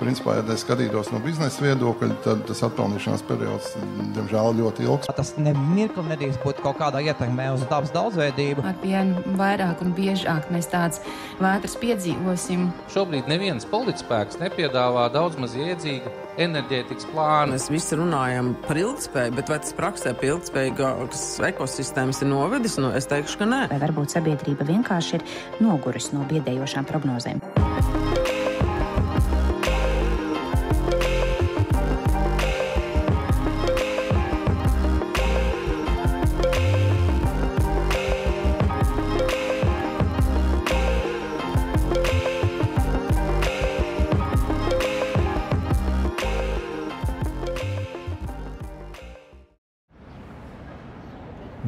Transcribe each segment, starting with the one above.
principā, ja skatītos no biznesa viedokļa, tad tas atpelnīšanās periods, diemžēl, ļoti ilgs. Tas nemirkli nedrīkst būt kaut kādā ietekmē uz dabas daudzveidību. Arvien vairāk un biežāk mēs tādas vētras piedzīvosim. Šobrīd neviens politispēks nepiedāvā daudz maz iedzīgu enerģētikas plānu. Mēs visi runājam par ilgtspēju, bet vai tas praksē pie ilgtspējīgākas ekosistēmas ir novedis? Es teikšu, ka nē. Vai varbūt sabiedrība vienkārši ir nogurusi no biedējošām prognozēm?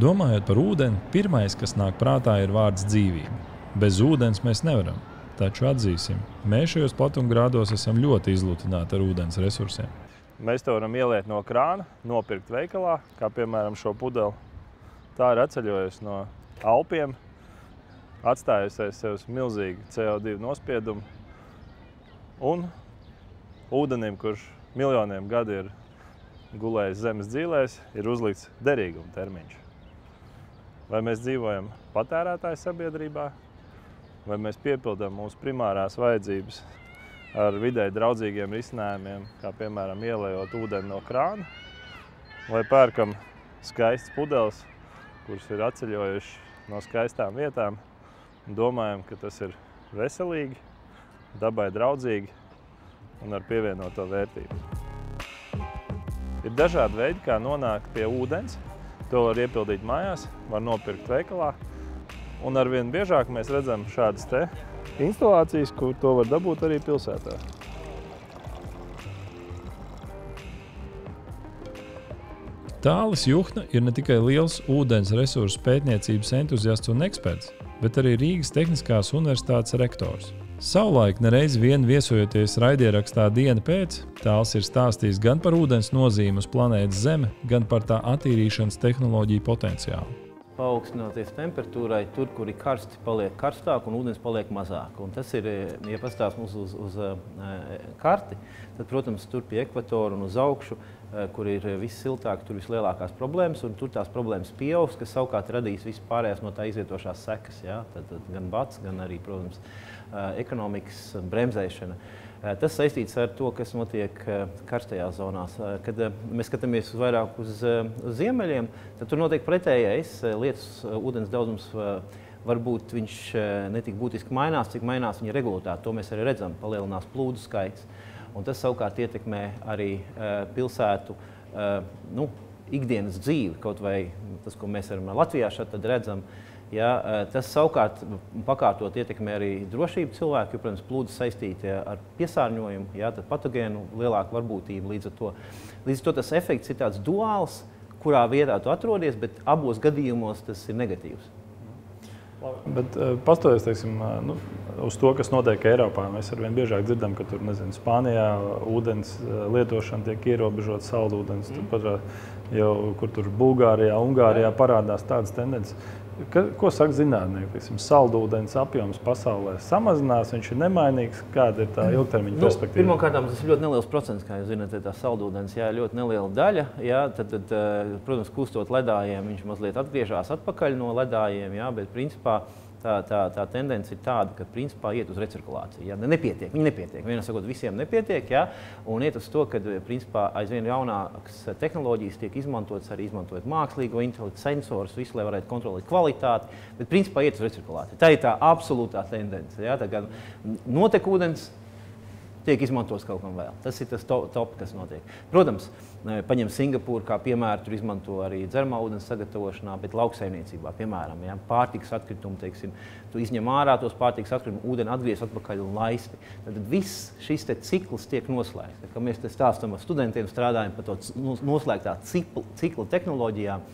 Domājot par ūdeni, pirmais, kas nāk prātā, ir vārds dzīvība. Bez ūdens mēs nevaram, taču atzīsim, mēs šajos platumgrādos esam ļoti izlutināti ar ūdens resursiem. Mēs to varam ieliet no krāna, nopirkt veikalā, kā piemēram šo pudeli. Tā ir atceļojusi no Alpiem, atstājusies sev milzīgu CO2 nospiedumu un ūdenim, kurš miljoniem gadu ir gulējis zemes dzīlēs, ir uzlikts derīguma termiņš. Vai mēs dzīvojam patērētāju sabiedrībā, vai mēs piepildām mūsu primārās vajadzības ar videi draudzīgiem risinājumiem, kā piemēram ielejot ūdeni no krāna, vai pērkam skaists pudeles, kurus ir atceļojuši no skaistām vietām, un domājam, ka tas ir veselīgi, dabai draudzīgi un ar pievienoto vērtību. Ir dažādi veidi, kā nonākt pie ūdens. To var iepildīt mājās, var nopirkt veikalā. Un arvien biežāk mēs redzam šādas te instalācijas, kur to var dabūt arī pilsētā. Tālis Juhna ir ne tikai liels ūdens resursu pētniecības entuziasts un eksperts, bet arī Rīgas Tehniskās universitātes rektors. Savulaik nereiz vien viesojoties raidierakstā Diena pēc, Tāls ir stāstījis gan par ūdens nozīmi uz planētas Zeme, gan par tā attīrīšanas tehnoloģiju potenciālu. Paaugstinoties temperatūrai, tur, kur ir karsti, paliek karstāk un ūdens paliek mazāk. Un tas ir, ja pastāst mums uz karti, tad, protams, tur pie ekvatora un uz augšu, kur ir viss siltāk, tur vislielākās problēmas, un tur tās problēmas pieaugs, kas savukārt radīs vispārējās no tā izvietošās sekas. Ja? Tad gan bats, gan arī, protams, ekonomikas bremzēšana. Tas saistīts ar to, kas notiek karstajās zonās. Kad mēs skatāmies vairāk uz ziemeļiem, tad tur notiek pretējais. Lietus ūdens daudzums varbūt viņš netik būtiski mainās, cik mainās viņa regulātāte. To mēs arī redzam, palielinās plūdu skaits. Un tas savukārt ietekmē arī pilsētu ikdienas dzīvi, kaut vai tas, ko mēs Latvijā šeit redzam. Ja, tas savukārt pakārtot ietekmē arī drošību cilvēku, jo, protams, plūdes saistīti ar piesārņojumu, ja, tad patogēnu lielāku varbūtību. Līdz ar to tas efekts ir tāds duāls, kurā vietā tu atrodies, bet abos gadījumos tas ir negatīvs. Bet pastoties, teiksim, uz to, kas notiek Eiropā, mēs arvien biežāk dzirdam, ka tur, nezinu, Spānijā ūdens lietošana tiek ierobežota, saldūdens, jau kur tur Bulgārijā, Ungārijā parādās tādas tendences. Ko saka zinātnieki? Saldūdens apjoms pasaulē samazinās, viņš ir nemainīgs. Kāda ir tā ilgtermiņa perspektīva? Pirmkārt, tas ir ļoti neliels procents, kā jūs zināt, tā saldūdens, jā, ļoti neliela daļa. Jā, tad, protams, kustot ledājiem, viņš mazliet atgriežās atpakaļ no ledājiem, jā, bet principā tā tendence ir tāda, ka principā iet uz recirkulāciju. Ja? Nepietiek, viņi nepietiek. Vienā sakot, visiem nepietiek, ja? Un iet uz to, ka principā aizvien jaunākas tehnoloģijas tiek izmantotas, arī izmantojot mākslīgo intelektu, sensorus, visu, lai varētu kontrolēt kvalitāti, bet principā iet uz recirkulāciju. Tā ir tā absolūtā tendence. Ja? Tā kā notek ūdens, tiek izmantots kaut kam vēl. Tas ir tas top, kas notiek. Protams, paņem Singapūru kā piemēru, tur izmanto arī dzeramā ūdens sagatavošanā, bet lauksaimniecībā, piemēram, ja, pārtikas atkritumu, teiksim, tu izņem ārā tos pārtikas atkritumu, ūdeni atgriez atpakaļ un laisti. Tad viss šis te cikls tiek noslēgts. Kad mēs te stāstam ar studentiem, strādājam par to noslēgtā cikla tehnoloģijām,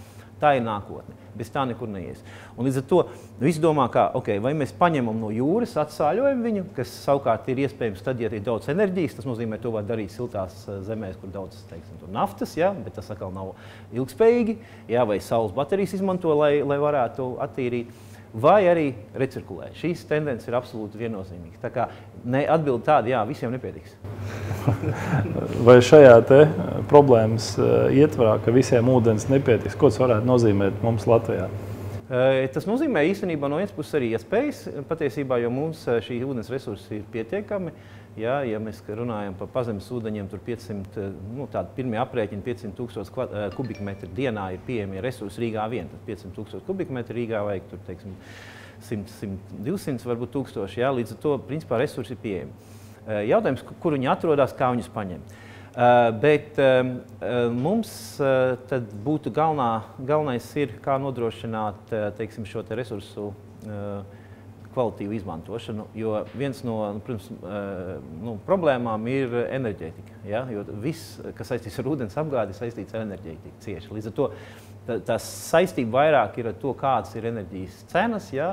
tā ir nākotne. Bez tā nekur neies. Un līdz ar to visi domā, ka, vai mēs paņemam no jūras, atsāļojam viņu, kas savukārt ir iespējams tad, ja ir daudz enerģijas, tas nozīmē, to var darīt siltās zemēs, kur daudz, teiksim, tur naftas, ja, bet tas atkal nav ilgspējīgi, ja, vai saules baterijas izmanto, lai varētu attīrīt, vai arī recirkulēt. Šīs tendences ir absolūti viennozīmīgas. Tā kā atbildi tāda, jā, visiem nepietiks. Vai šajā te problēmas ietvarā, ka visiem ūdens nepietiks, ko tas varētu nozīmēt mums Latvijā? Tas nozīmē īstenībā no vienas puses arī iespējas, patiesībā, jo mums šī ūdens resursi ir pietiekami. Ja mēs runājam par pazemes ūdeņiem, tur 500, tādi pirmie aprēķini 500,000 kubikmetri dienā ir pieejamie resursi Rīgā vien. Tad 500,000 kubikmetri Rīgā vajag tur, teiksim, 100, 200 varbūt tūkstoši, ja, līdz ar to, principā, resursi ir pieejami. Jautājums, kur viņi atrodas, kā viņus paņemt. Bet mums tad būtu galvenais ir, kā nodrošināt, teiksim, šo te resursu kvalitīvu izmantošanu, jo viens no, protams, problēmām ir enerģētika, ja? Jo viss, kas saistīts ar ūdens apgādi, saistīts ar enerģētiku cieši. Līdz ar to tā saistība vairāk ir ar to, kādas ir enerģijas cenas, ja?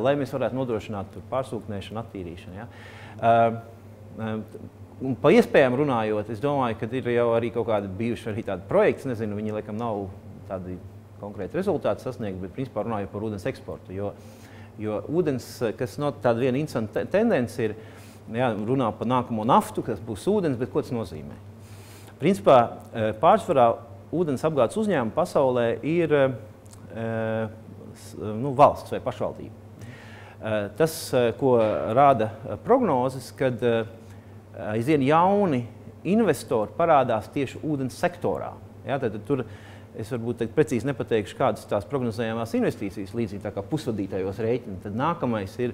Lai mēs varētu nodrošināt pārsūknēšanu, attīrīšanu. Ja? Un pa iespējām runājot, es domāju, ka ir jau arī kaut kādi bijuši arī tādi projekti, nezinu, viņi laikam nav tādi konkrēti rezultāti sasniegt, bet principā runājot par ūdens eksportu, jo ūdens, kas tāda viena interesanta tendence ir, jā, runā par nākamo naftu, kas būs ūdens, bet ko tas nozīmē? Principā pārsvarā ūdens apgādes uzņēmumi pasaulē ir valsts vai pašvaldība. Tas, ko rāda prognozes, kad aizvien jauni investori parādās tieši ūdens sektorā. Ja, tad tur es varbūt precīzi nepateikšu, kādas tās prognozējamās investīcijas līdzīgi tā kā pusvadītājos rēķini. Tad nākamais ir,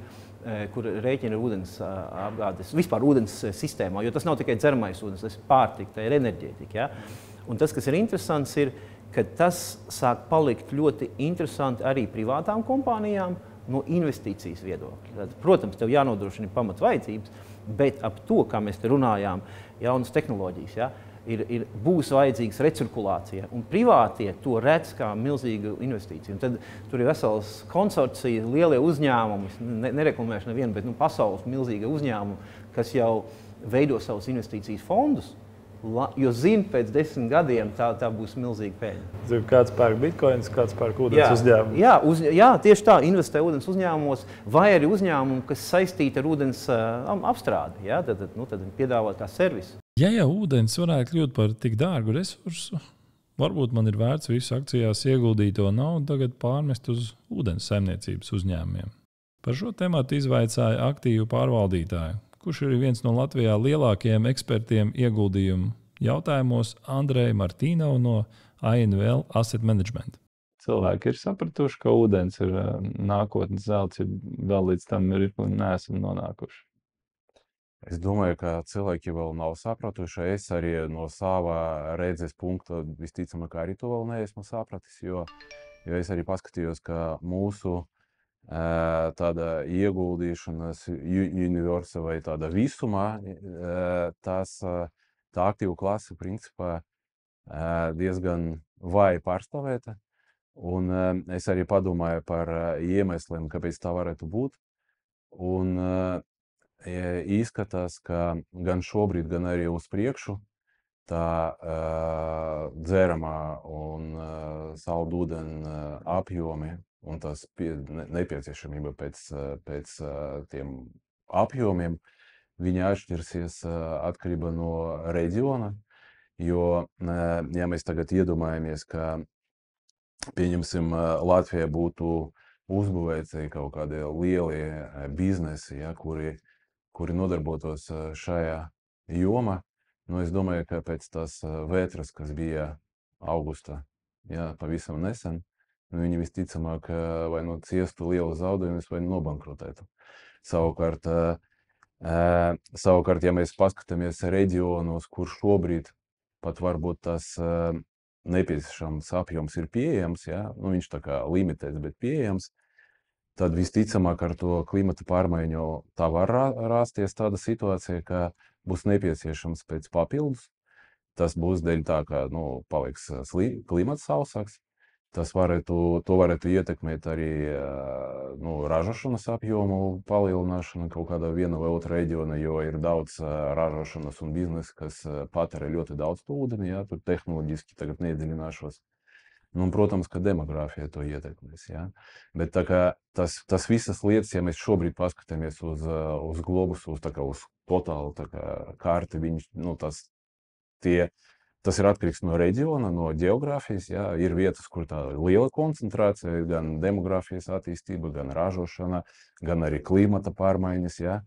kur rēķina ir ūdens apgādes, vispār ūdens sistēmā, jo tas nav tikai dzeramais ūdens, tas ir pārtika, tā ir enerģētika. Ja? Un tas, kas ir interesants, ir, ka tas sāk palikt ļoti interesanti arī privātām kompānijām no investīcijas viedokļa. Tad, protams, tev jānodrošina pamat vajadzības, bet ap to, kā mēs te runājām, jaunas tehnoloģijas, ja, būs vajadzīgas recirkulācija. Un privātie to redz kā milzīgu investīciju. Un tad tur ir vesels konsorcija, lielie uzņēmumi, nereklamēšu nevienu, bet pasaules milzīga uzņēmumi, kas jau veido savus investīcijas fondus, jo zina, pēc 10 gadiem tā būs milzīga peļņa. Kāds pērk bitcoins, kāds pērk ūdens uzņēmumu? Jā, tieši tā, investē ūdens uzņēmumos, vai arī uzņēmumu, kas saistīti ar ūdens apstrādi. Ja? Tad viņi piedāvā kā servisu. Ja jau ūdens varētu kļūt par tik dārgu resursu, varbūt man ir vērts visu akcijās ieguldīto naudu tagad pārmest uz ūdens saimniecības uzņēmumiem. Par šo tematu izvaicāja aktīvu pārvaldītāju, kurš ir viens no Latvijā lielākajiem ekspertiem ieguldījumu jautājumos, Andreja Martīnova no ANVL Asset Management. Cilvēki ir sapratuši, ka ūdens ir nākotnes zelts, vēl līdz tam neesam nonākuši. Es domāju, ka cilvēki vēl nav sapratuši. Es arī no sava redzes punkta visticamāk arī to vēl neesmu sapratis, jo es arī paskatījos, ka mūsu tāda ieguldīšanas universa vai tāda visumā, tā aktīvu klase principā diezgan vāji pārstāvēta. Un es arī padomāju par iemesliem, kāpēc tā varētu būt. Un izskatās, ka gan šobrīd, gan arī uz priekšu tā dzeramā un saldūdeni apjomi un tas nepieciešamība pēc tiem apjomiem, viņi atšķirsies atkarībā no reģiona, jo, ja mēs tagad iedomājamies, ka, pieņemsim, Latvijā būtu uzbūvēti kaut kādi lieli biznesi, ja, kuri nodarbotos šajā jomā, es domāju, ka pēc tās vētras, kas bija augustā, ja, pavisam nesen, viņi visticamāk vai ciestu lielu zaudējumus vai nobankrotētu. Savukārt, ja mēs paskatāmies reģionos, kur šobrīd pat varbūt tas nepieciešams apjoms ir pieejams, ja, viņš tā kā limitēts, bet pieejams, tad visticamāk ar to klimata pārmaiņu tā var rasties tāda situācija, ka būs nepieciešams pēc papildus. Tas būs dēļ tā, ka paliks klimats sausāks. To varētu ietekmēt arī ražošanas apjomu palielināšanu kaut kādā viena vai otra reģiona, jo ir daudz ražošanas un biznesa, kas patērē ļoti daudz ūdeni, ja, tur tehnoloģiski tagad neiedziļināšos. Protams, ka demogrāfija to ietekmēs. Ja. Bet tā kā tas visas lietas, ja mēs šobrīd paskatāmies uz globusu, uz totāli tā kā karti, tas ir atkarīgs no reģiona, no ģeogrāfijas, jā, ir vietas, kur tā liela koncentrācija, gan demogrāfijas attīstība, gan ražošana, gan arī klimata pārmaiņas, jā,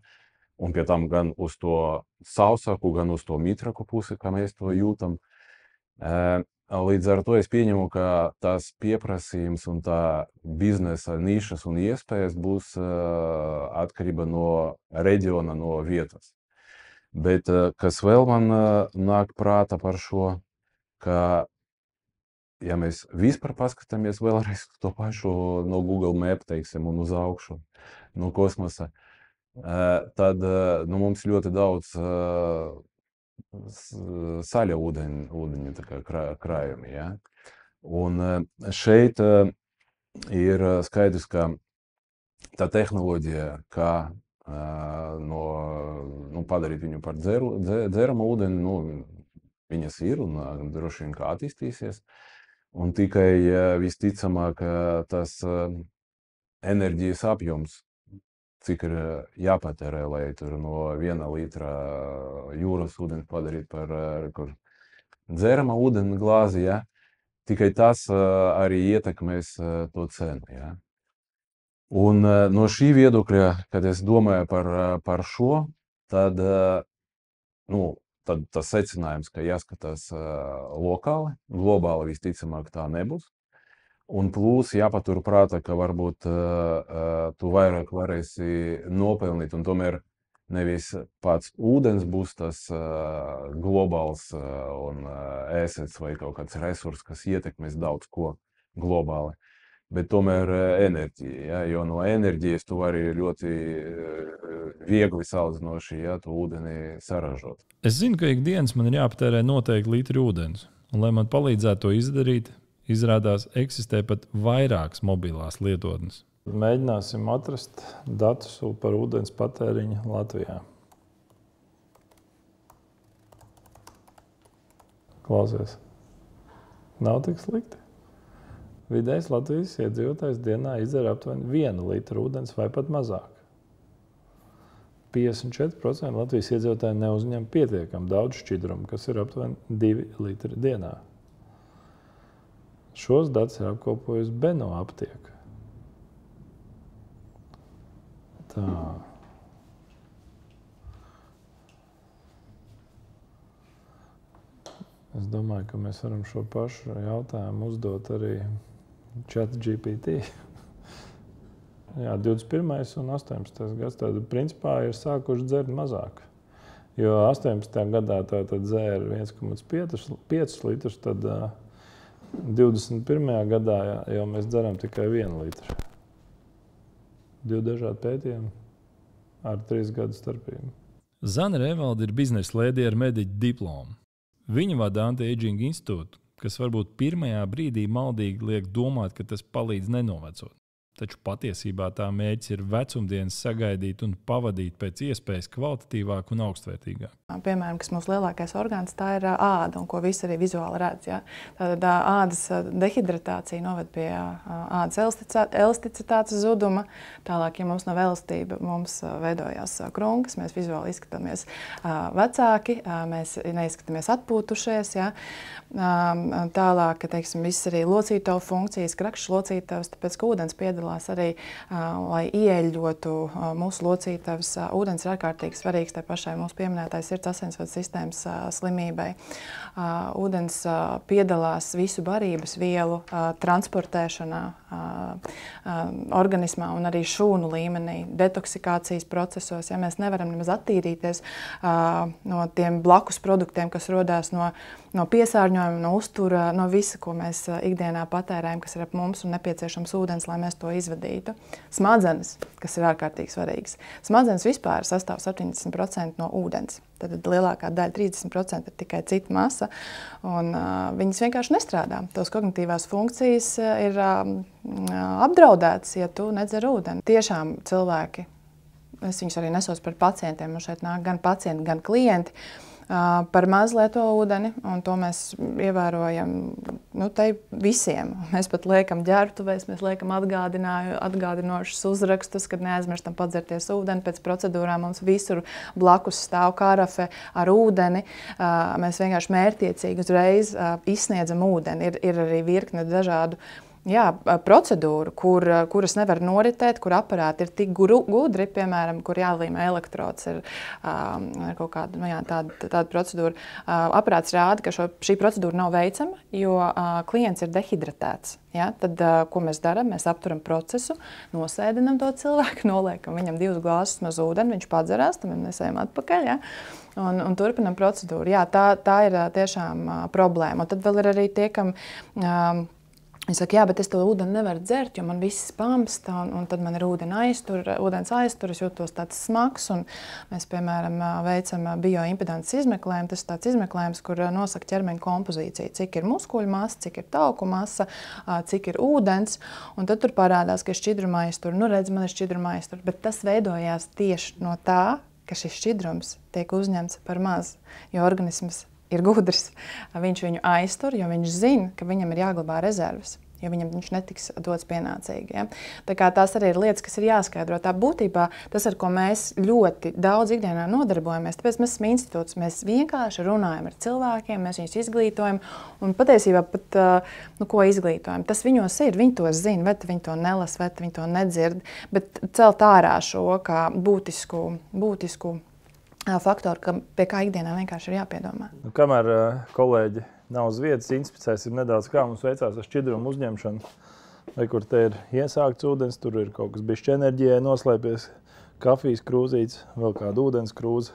un pie tam gan uz to sausaku, gan uz to mitraku pusi, kā mēs to jūtam. Līdz ar to es pieņemu, ka tās pieprasījums un tā biznesa nišas un iespējas būs atkarība no reģiona, no vietas. Bet kas vēl man nāk prāta par šo, ka, ja mēs vispār paskatāmies vēlreiz to pašu no Google Map, teiksim, un uz augšu, no kosmosa, tad mums ļoti daudz saļa ūdeņu tā kā krājumi, ja? Un šeit ir skaidrs, ka tā tehnoloģija, kā padarīt viņu par dzeramu ūdeni, viņas ir un droši vien kā attīstīsies. Un tikai visticamāk tas enerģijas apjoms, cik ir jāpatērē, lai tur no 1 litra jūras ūdeni padarīt par dzerama ūdeni glāzi, ja? Tikai tas arī ietekmēs to cenu. Ja? Un no šī viedokļa, kad es domāju par šo, tad tas secinājums, ka jāskatās lokāli, globāli visticamāk tā nebūs. Un plus jāpatur prātā, ka varbūt tu vairāk varēsi nopelnīt, un tomēr nevis pats ūdens būs tas globāls un ēsets vai kaut kāds resurs, kas ietekmēs daudz ko globāli. Bet tomēr enerģija, ja? Jo no enerģijas tu vari ļoti viegli salīdzinoši, ja, tu ūdeni saražot. Es zinu, ka ikdienas man ir jāpatērē noteikti litri ūdens. Un, lai man palīdzētu to izdarīt, izrādās eksistē pat vairākas mobilās lietotnes. Mēģināsim atrast datus par ūdens patēriņu Latvijā. Klausies. Nav tik slikti. Vidējais Latvijas iedzīvotājs dienā izdzer aptuveni 1 litru ūdens vai pat mazāk. 54% Latvijas iedzīvotāji neuzņem pietiekami daudz šķidrumu, kas ir aptuveni 2 litri dienā. Šos datus ir apkopojusi Beno aptieka. Tā. Es domāju, ka mēs varam šo pašu jautājumu uzdot arī ChatGPT. Jā, 21. un 18. gads tad principā ir sākuši dzert mazāk. Jo 18. gadā tātad dzēra 1,5 litrus, tad 21. gadā jau mēs dzeram tikai 1 litru. 2 dažādi pētījumi ar 3 gadu starpību. Zana Revalde ir biznesa lēdija ar mediķa diplomu. Viņa vada Anti-Aging institūtu, kas varbūt pirmajā brīdī maldīgi liek domāt, ka tas palīdz nenovecot. Taču patiesībā tā mērķis ir vecumdienas sagaidīt un pavadīt pēc iespējas kvalitatīvāk un augstvērtīgāk. Piemēram, kas mūsu lielākais orgāns, tā ir āda, un ko visi arī vizuāli redz. Ja? Tātad ādas dehidratācija noved pie ādas elasticitātes zuduma. Tālāk, ja mums nav elastība, mums veidojās krunkas, mēs vizuāli izskatāmies vecāki, mēs neizskatāmies atpūtušies. Ja? Tālāk, teiksim, viss arī locītavu funkcijas, krakšs locītavs, tāpēc, ka ūdens piedalās arī, lai ieeļotu mūsu locītavas. Ūdens ir ārkārtīgi svarīgs tai pašai mūsu pieminētais sirds asinsvadu sistēmas slimībai. Ūdens piedalās visu barības vielu transportēšanā organismā un arī šūnu līmenī, detoksikācijas procesos. Ja mēs nevaram nemaz attīrīties no tiem blakus produktiem, kas rodās no piesārņojuma, no uztura, no visa, ko mēs ikdienā patērējam, kas ir ap mums un nepieciešams ūdens, lai mēs to izvadītu. Smadzenes, kas ir ārkārtīgi svarīgas. Smadzenes vispār sastāv 70% no ūdens. Tad lielākā daļa, 30%, ir tikai cita masa, un viņas vienkārši nestrādā. Tos kognitīvās funkcijas ir apdraudētas, ja tu nedzer ūdeni. Tiešām cilvēki, es viņus arī nesos par pacientiem, un šeit nāk gan pacienti, gan klienti, par maz lieto ūdeni, un to mēs ievērojam te visiem. Mēs pat liekam ģērbtuvēs, mēs liekam atgādinošus uzrakstus, kad neaizmirstam padzerties ūdeni. Pēc procedūrām mums visur blakus stāv karafe ar ūdeni. Mēs vienkārši mērķtiecīgi uzreiz izsniedzam ūdeni. Ir arī virkne dažādu procedūru, kuras nevar noritēt, kur aparāti ir tik gudri, piemēram, kur jālīmē elektrods, ir kaut kāda tāda procedūra. Aparāts rāda, ka šī procedūra nav veicama, jo klients ir dehidratēts. Ja? Tad, ko mēs darām? Mēs apturam procesu, nosēdinam to cilvēku, noliekam viņam 2 glāzes maz ūdeni, viņš padzerās, tad mēs ejam atpakaļ. Ja? Un turpinam procedūru. Jā, tā ir tiešām problēma. Un tad vēl ir arī tie, kam es saku, bet es to ūdeni nevaru dzert, jo man viss pamsta, un tad man ir ūdens aiztur, es jūtos tāds smags, un mēs, piemēram, veicam bioimpedances izmeklējumu. Tas ir tāds izmeklējums, kur nosaka ķermeņa kompozīciju, cik ir muskuļu masa, cik ir tauku masa, cik ir ūdens, un tad tur parādās, ka ir šķidruma aiztur. Redz, man ir šķidruma aiztur, bet tas veidojās tieši no tā, ka šis šķidrums tiek uzņemts par maz, jo organisms ir gudrs. Viņš viņu aiztur, jo viņš zina, ka viņam ir jāglabā rezerves, jo viņš netiks dots pienācīgi. Ja? Tā kā tās arī ir lietas, kas ir jāskaidro. Tā būtībā tas, ar ko mēs ļoti daudz ikdienā nodarbojamies, tāpēc mēs esam institūts, mēs vienkārši runājam ar cilvēkiem, mēs viņus izglītojam, un patiesībā pat, ko izglītojam, tas viņos ir, viņi to zina, vai viņi to nelas, vai viņi to nedzird, bet celt ārā šo kā būtisku faktori, pie kā ikdienā vienkārši ir jāpiedomā. Kamēr kolēģi nav uz vietas, inspicēsim nedaudz, kā mums veicās ar šķidrumu uzņemšanu. Vai kur te ir iesākts ūdens, tur ir kaut kas bišķi enerģijai noslēpies, kafijas krūzītes, vēl kāda ūdens krūze.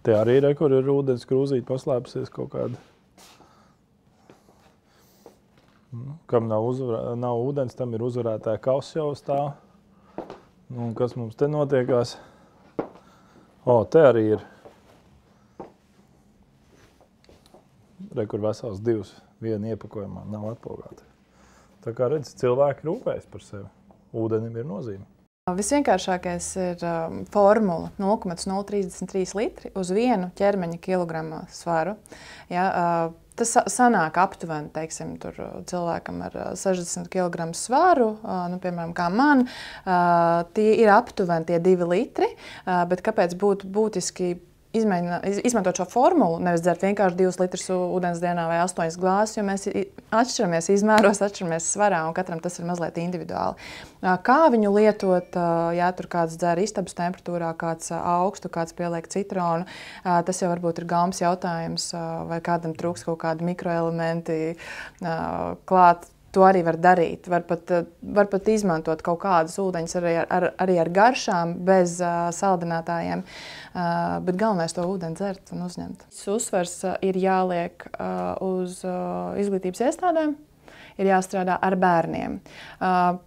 Te arī ir, kur ir ūdens krūzīte paslēpusies kaut kāda. Kam nav ūdens, tam ir uzvarētāja kauss jau stāv. Un kas mums te notiekās? Te arī ir. Kur vesels 2, viena iepakojumā nav atpogāta. Tā kā redz, cilvēki rūpējas par sevi. Ūdenim ir nozīme. Visvienkāršākais ir formula 0,033 litri uz 1 ķermeņa kilogramu svaru. Ja, tas sanāk aptuveni, teiksim, tur cilvēkam ar 60 kg svaru, piemēram, kā man, tie ir aptuveni tie 2 litri, bet kāpēc būtu būtiski izmantot šo formulu, nevis dzert vienkārši 2 litrus ūdens dienā vai 8 glāzes, jo mēs atšķiramies izmēros, atšķiramies svarā, un katram tas ir mazliet individuāli. Kā viņu lietot, ja tur kāds dzer istabas temperatūrā, kāds augstu, kāds pieliek citronu, tas jau varbūt ir gaumas jautājums, vai kādam trūks kaut kādi mikroelementi klāt. To arī var darīt. Var pat izmantot kaut kādus ūdeņus arī ar garšām, bez saldinātājiem, bet galvenais to ūdeni dzert un uzņemt. Uzsvars ir jāliek uz izglītības iestādēm, ir jāstrādā ar bērniem.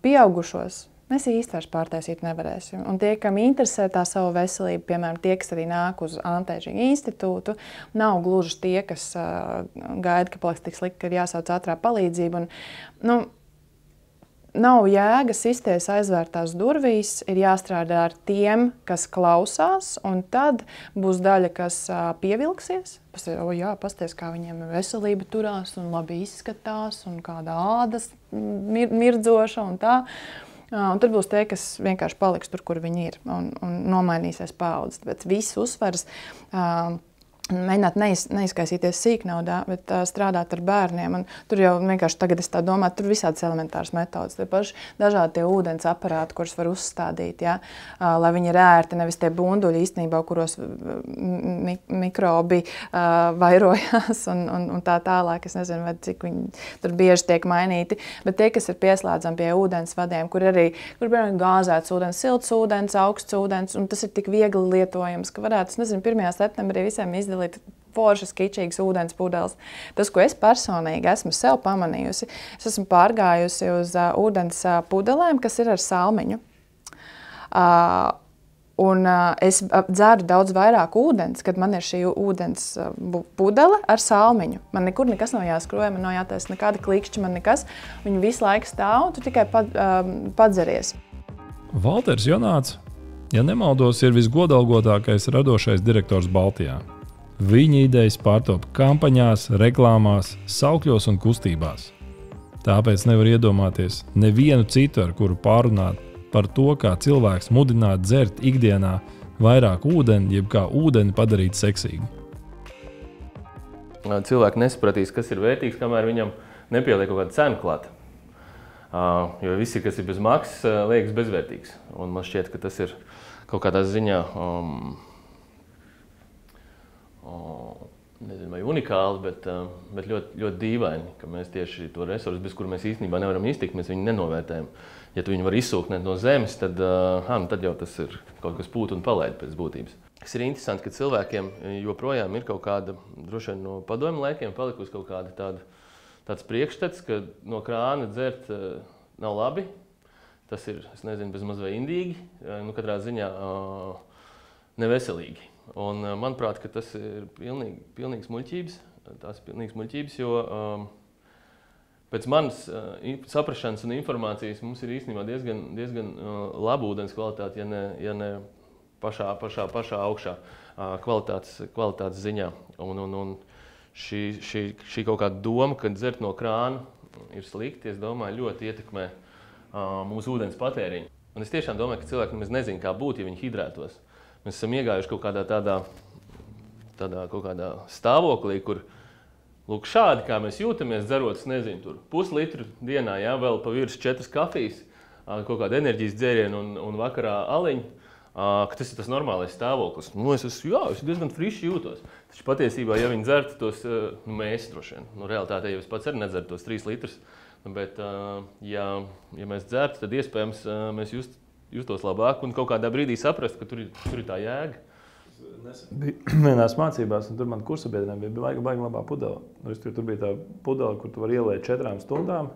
Pieaugušos mēs īsti vairs pārtaisīt nevarēsim. Un tie, kam interesē tā savu veselību, piemēram, tie, kas arī nāk uz Anti-Aging institūtu, nav gluži tie, kas gaida, ka paliks tik slikti, ka ir jāsauc ātrā palīdzība. Nav jēgas izties aizvērtās durvīs, ir jāstrādā ar tiem, kas klausās, un tad būs daļa, kas pievilksies. Pasties, kā viņiem veselība turās un labi izskatās, un kāda ādas mirdzoša un tā. Un tad būs tie, kas vienkārši paliks tur, kur viņi ir, un nomainīsies paaudzes. Bet viss uzsvars mēģināt neizkaisīties sīknaudā, bet strādāt ar bērniem. Un tur jau vienkārši tagad es tā domāju, tur visādas elementāras metodas. Tie paši dažādi tie ūdens aparāti, kurus var uzstādīt, ja, lai viņi ir ērti, nevis tie bunduļi īstenībā, kuros mikrobi vairojās un tā tālāk. Es nezinu, vai cik viņi tur bieži tiek mainīti. Bet tie, kas ir pieslēdzami pie ūdens vadiem, kur piemēram, gāzēts ūdens, silts ūdens, augsts ūdens, un tas ir tik viegli lietojams, ka varētu, es nezinu, 1. septembrī visiem izdalīt foršas, kičīgas ūdens pudeles. Tas, ko es personīgi esmu sev pamanījusi, es esmu pārgājusi uz ūdens pudelēm, kas ir ar salmiņu. Un es dzeru daudz vairāk ūdens, kad man ir šī ūdens pudele ar salmiņu. Man nekur nekas nav jāskroja, man nav jātaisa nekāda klikšķa, man nekas. Viņi visu laiku stāv, un tu tikai padzeries. Valters Jonāts Ja nemaldos, ir visgodalgotākais radošais direktors Baltijā. Viņa idejas pārtop kampaņās, reklāmās, saukļos un kustībās. Tāpēc nevar iedomāties nevienu citu, ar kuru pārunāt par to, kā cilvēks mudināt dzert ikdienā vairāk ūdeni, jeb kā ūdeni padarīt seksīgu. Cilvēki nesapratīs, kas ir vērtīgs, kamēr viņam nepieliek kaut kāda cena klāt. Jo viss, kas ir bez maksas, liekas bezvērtīgs. Un man šķiet, ka tas ir kaut kādā ziņā nezinu, vai unikāli, bet ļoti, ļoti dīvaini, ka mēs tieši to resursu, bez kuru mēs īstenībā nevaram iztikt, mēs viņu nenovērtējam. Ja tu viņu var izsūknēt no zemes, tad jau tas ir kaut kas pūt un palaid pēc būtības. Tas ir interesanti, ka cilvēkiem joprojām ir kaut kāda, droši vien no padomju laikiem, palikusi kaut kāda tāds priekšstats, ka no krāna dzert nav labi. Tas ir, es nezinu, bezmaz vai indīgi, katrā ziņā neveselīgi. Un manuprāt, ka tas ir pilnīgs muļķības. Tās ir pilnīgs muļķības, jo pēc manas saprašanas un informācijas mums ir īstenībā diezgan laba ūdens kvalitāte, ja ne pašā augšā kvalitātes ziņā. Un šī kaut kāda doma, ka dzert no krāna ir slikti, es domāju, ļoti ietekmē mūsu ūdens patēriņu. Un es tiešām domāju, ka cilvēki nemaz nezina, kā būt, ja viņi hidrētos. Mēs esam iegājuši kaut kādā kaut kādā stāvoklī, kur lūk, šādi, kā mēs jūtamies, dzerot, nezinu, tur puslitru dienā, vēl pa virs 4 kafijas, kaut kāda enerģijas dzērienu un vakarā aliņu, ka tas ir tas normālais stāvoklis. Es diezgan friši jūtos. Taču patiesībā, ja viņi dzertu tos, mēs droši vien, realitātē jau es pats arī nedzertu tos 3 litrus, bet ja mēs dzertu, tad iespējams mēs justos labāk un kaut kādā brīdī saprast, ka tur ir tā jēga. Bija vienās mācībās, un tur man kursabiedriem bija baigi labā pudele. Tur bija tā pudele, kur tu vari ieliet 4 stundām,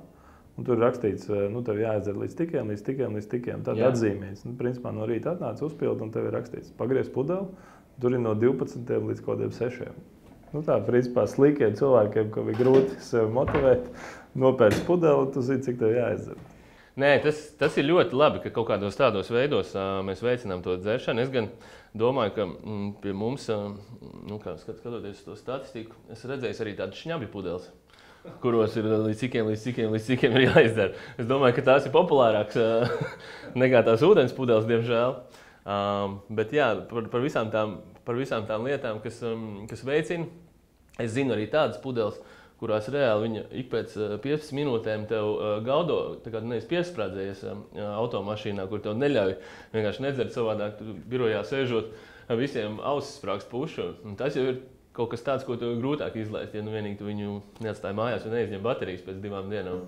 un tur ir rakstīts, tev jāizdzer līdz tikiem. Tad atzīmēs. Principā no rīta atnāc uzpildi, un tev ir rakstīts, pagriez pudeli, tur ir no 12 līdz kaut kādiem 6. Tā, principā, slikiem cilvēkiem, ka bija grūti sevi motivēt, nopērts pudeli, tu zini, cik tev jāizdzer. Nē, tas ir ļoti labi, ka kaut kādos tādos veidos mēs veicinām to dzeršanu. Es gan domāju, ka pie mums, skatoties to statistiku, es redzēju arī tādas šņabju pudeles, kuros ir līdz cikiem ir jāizdzer. Es domāju, ka tās ir populārāks nekā tās ūdens pudeles, diemžēl. Bet jā, par visām tām lietām, kas veicina, es zinu arī tādas pudeles, kurās reāli viņa ik pēc 15 minūtēm tev gaudo, tā kā neesi piesprādzējies automašīnā, kur tev neļauj vienkārši nedzert savādāk, tu birojā sēžot, visiem ausis sprāgs pušu. Un tas jau ir kaut kas tāds, ko tev ir grūtāk izlaist, ja vienīgi tu viņu neatstāji mājās un neizņem baterijas pēc 2 dienām.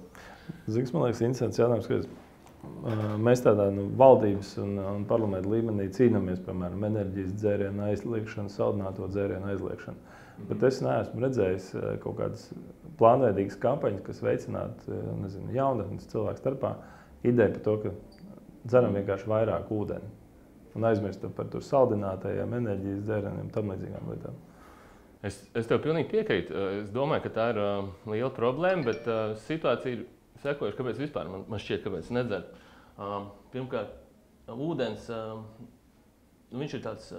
Zini, man liekas, interesants jautājums, ka mēs tādā valdības un parlamenta līmenī cīnāmies, piemēram, enerģijas dzērienu aizliekšanu, saldināto dzērienu aizliekšanu. Bet es neesmu redzējis kaut kādas plānveidīgas kampaņas, kas veicinātu jaunatnes cilvēku starpā ideju par to, ka dzeram vienkārši vairāk ūdeni un aizmirstam par tur saldinātajiem, enerģijas dzērieniem, tam līdzīgām lietām. Es tev pilnīgi piekrītu. Es domāju, ka tā ir liela problēma, bet situācija ir sekojuši, kāpēc vispār man šķiet, kāpēc nedzer. Pirmkārt, ūdens, viņš ir tāds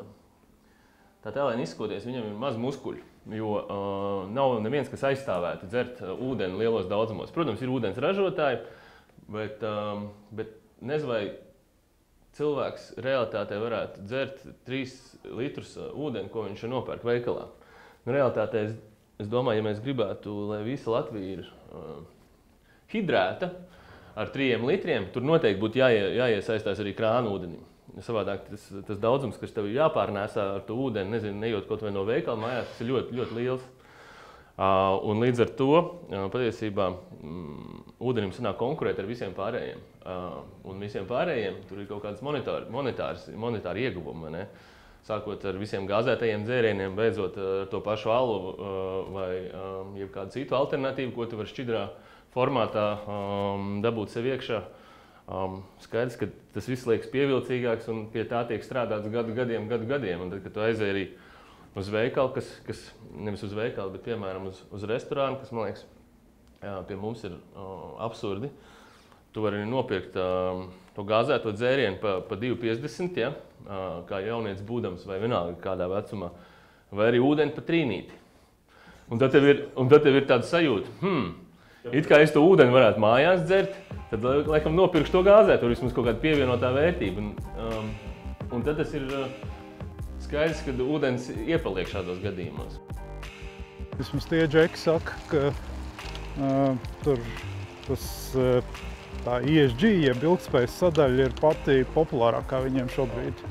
tā tēlēni izskoties, viņam ir maz muskuļu, jo nav neviens, kas aizstāvētu dzert ūdeni lielos daudzumos. Protams, ir ūdens ražotāji, bet nezinu, vai cilvēks realitātē varētu dzert 3 litrus ūdeni, ko viņš nopērk veikalā. Realitātē es domāju, ja mēs gribētu, lai visa Latvija ir hidrēta ar 3 litriem, tur noteikti būtu jāiesaistās arī krāna ūdenim. Savādāk tas daudzums, kas tev ir jāpārnēsā ar to ūdeni, nejot kaut vai no veikala mājās, tas ir ļoti, ļoti liels. Un līdz ar to patiesībā ūdenim sanāk konkurēt ar visiem pārējiem. Un visiem pārējiem tur ir kaut kādas monetāri ieguvumi, ne? Sākot ar visiem gāzētajiem dzērieniem, beidzot ar to pašu alu vai jebkādu citu alternatīvu, ko tu vari šķidrā formātā dabūt sev iekšā. Skaidrs, ka tas viss liekas pievilcīgāks un pie tā tiek strādāts gadu gadiem. Un tad, kad tu aizēji arī uz veikalu, kas nevis uz veikalu, bet piemēram uz restorānu, kas, man liekas, pie mums ir absurdi, tu vari nopirkt to gāzēto dzērienu pa 2,50, ja? Kā jaunietis būdams vai vienalga kādā vecumā, vai arī ūdeni pa trīnīti. Un tad tev ir tāda sajūta, it kā es to ūdeni varētu mājās dzert, tad laikam nopirkšu to gāzētu, tur vismaz kaut kāda pievienotā vērtība. Un tad tas ir skaidrs, ka ūdens iepaliek šādos gadījumos. Vismaz tie džeki saka, ka tur tā ESG, jeb ilgtspējas sadaļa ir pati populārākā viņiem šobrīd.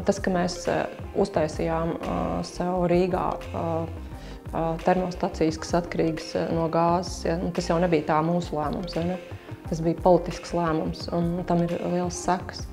Tas, ka mēs uztaisījām sev Rīgā termostacijas, kas atkarīgas no gāzes, ja, tas jau nebija tā mūsu lēmums, ja, ne? Tas bija politisks lēmums, un tam ir liels sekas.